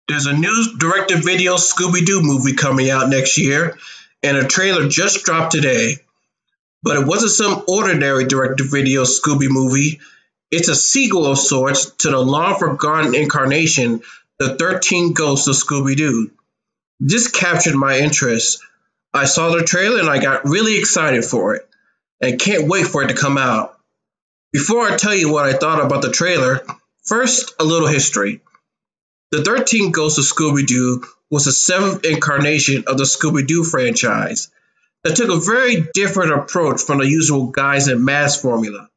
There's a new direct-to-video Scooby-Doo movie coming out next year, and a trailer just dropped today. But it wasn't some ordinary direct-to-video Scooby movie. It's a sequel of sorts to the long-forgotten incarnation, The 13 Ghosts of Scooby-Doo. This captured my interest. I saw the trailer and I got really excited for it, and can't wait for it to come out. Before I tell you what I thought about the trailer, first, a little history. The 13 Ghosts of Scooby-Doo was the seventh incarnation of the Scooby-Doo franchise that took a very different approach from the usual guys and masks formula.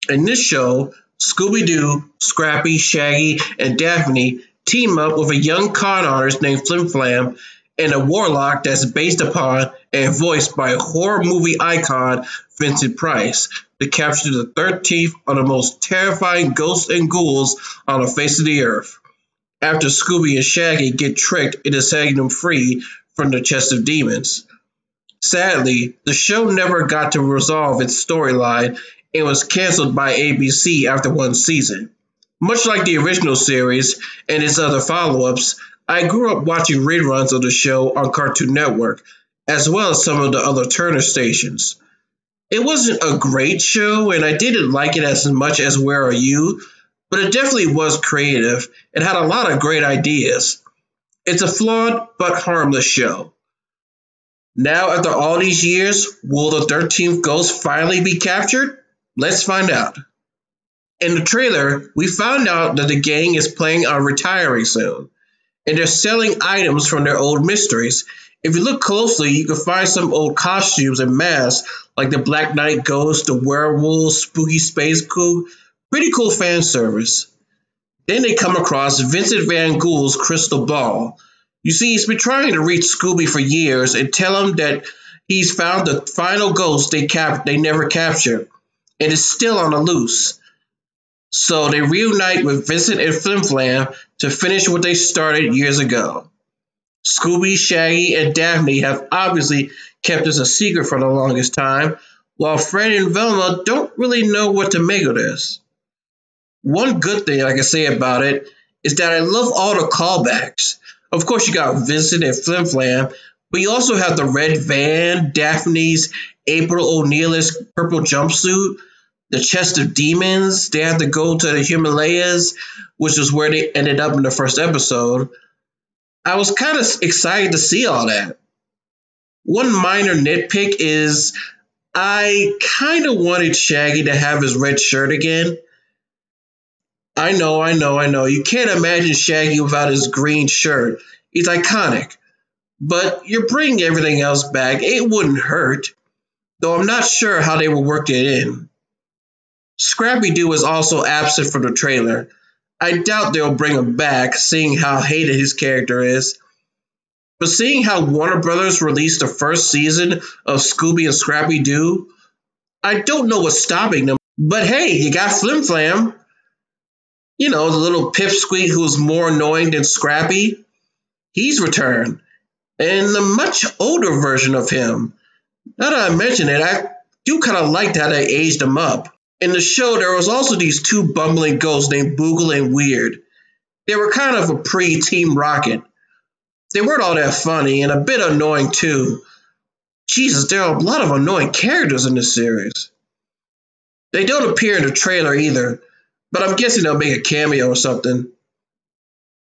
In this show, Scooby-Doo, Scrappy, Shaggy, and Daphne team up with a young con artist named Flim Flam and a warlock that's based upon and voiced by horror movie icon Vincent Price to capture the 13th of the most terrifying ghosts and ghouls on the face of the earth, after Scooby and Shaggy get tricked into setting them free from the chest of demons. Sadly, the show never got to resolve its storyline and was canceled by ABC after one season. Much like the original series and its other follow-ups, I grew up watching reruns of the show on Cartoon Network, as well as some of the other Turner stations. It wasn't a great show, and I didn't like it as much as Where Are You?, but it definitely was creative and had a lot of great ideas. It's a flawed but harmless show. Now, after all these years, will the 13th ghost finally be captured? Let's find out. In the trailer, we found out that the gang is planning on retiring soon, and they're selling items from their old mysteries. If you look closely, you can find some old costumes and masks like the Black Knight Ghost, the Werewolf, Spooky Space Coop. Pretty cool fan service. Then they come across Vincent Van Gogh's crystal ball. You see, he's been trying to reach Scooby for years and tell him that he's found the final ghost they never captured, and is still on the loose. So they reunite with Vincent and Flim Flam to finish what they started years ago. Scooby, Shaggy, and Daphne have obviously kept this a secret for the longest time, while Fred and Velma don't really know what to make of this. One good thing I can say about it is that I love all the callbacks. Of course, you got Vincent and Flim Flam, but you also have the red van, Daphne's April O'Neil's purple jumpsuit, the chest of demons. They had to go to the Himalayas, which is where they ended up in the first episode. I was kind of excited to see all that. One minor nitpick is I kind of wanted Shaggy to have his red shirt again. I know. You can't imagine Shaggy without his green shirt. He's iconic. But you're bringing everything else back. It wouldn't hurt. Though I'm not sure how they will work it in. Scrappy-Doo is also absent from the trailer. I doubt they'll bring him back, seeing how hated his character is. But seeing how Warner Brothers released the first season of Scooby and Scrappy-Doo, I don't know what's stopping them. But hey, you got Flim Flam. You know, the little pipsqueak who's more annoying than Scrappy. He's returned. And a much older version of him. Now that I mention it, I do kind of like how they aged him up. In the show, there was also these two bumbling ghosts named Boogle and Weird. They were kind of a pre-Team Rocket. They weren't all that funny and a bit annoying too. Jesus, there are a lot of annoying characters in this series. They don't appear in the trailer either, but I'm guessing they'll make a cameo or something.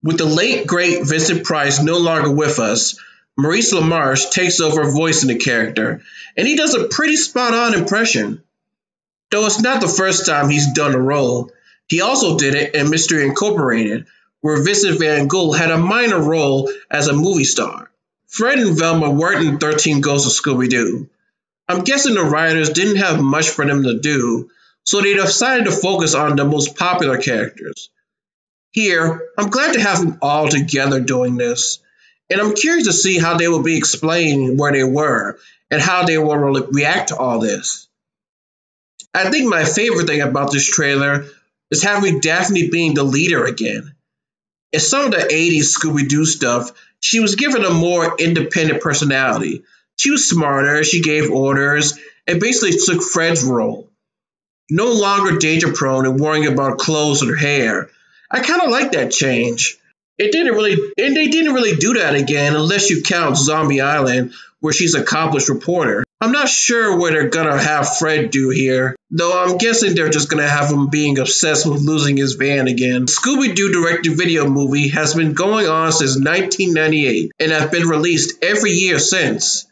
With the late, great Vincent Price no longer with us, Maurice LaMarche takes over voicing the character, and he does a pretty spot-on impression. Though it's not the first time he's done the role, he also did it in Mystery Incorporated, where Vincent Van Gogh had a minor role as a movie star. Fred and Velma weren't in 13 Ghosts of Scooby-Doo. I'm guessing the writers didn't have much for them to do, so they decided to focus on the most popular characters. Here, I'm glad to have them all together doing this, and I'm curious to see how they will be explaining where they were and how they will react to all this. I think my favorite thing about this trailer is having Daphne being the leader again. In some of the 80s Scooby-Doo stuff, she was given a more independent personality. She was smarter, she gave orders, and basically took Fred's role. No longer danger-prone and worrying about clothes or hair. I kind of like that change. They didn't really do that again unless you count Zombie Island, where she's an accomplished reporter. I'm not sure what they're gonna have Fred do here, though I'm guessing they're just gonna have him being obsessed with losing his van again. Scooby-Doo direct-to-video movie has been going on since 1998 and has been released every year since.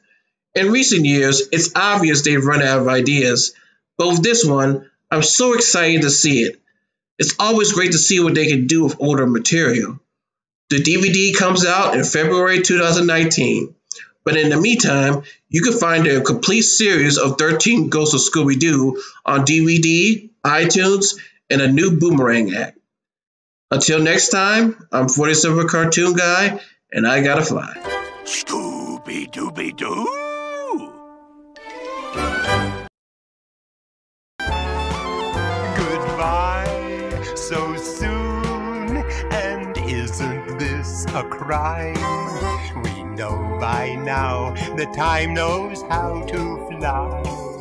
In recent years, it's obvious they've run out of ideas, but with this one, I'm so excited to see it. It's always great to see what they can do with older material. The DVD comes out in February 2019, but in the meantime, you can find a complete series of 13 Ghosts of Scooby-Doo on DVD, iTunes, and a new Boomerang app. Until next time, I'm 47 Cartoon Guy, and I gotta fly. Scooby-Dooby-Doo! Goodbye, so soon, and isn't this a crime? We know by now the time knows how to fly.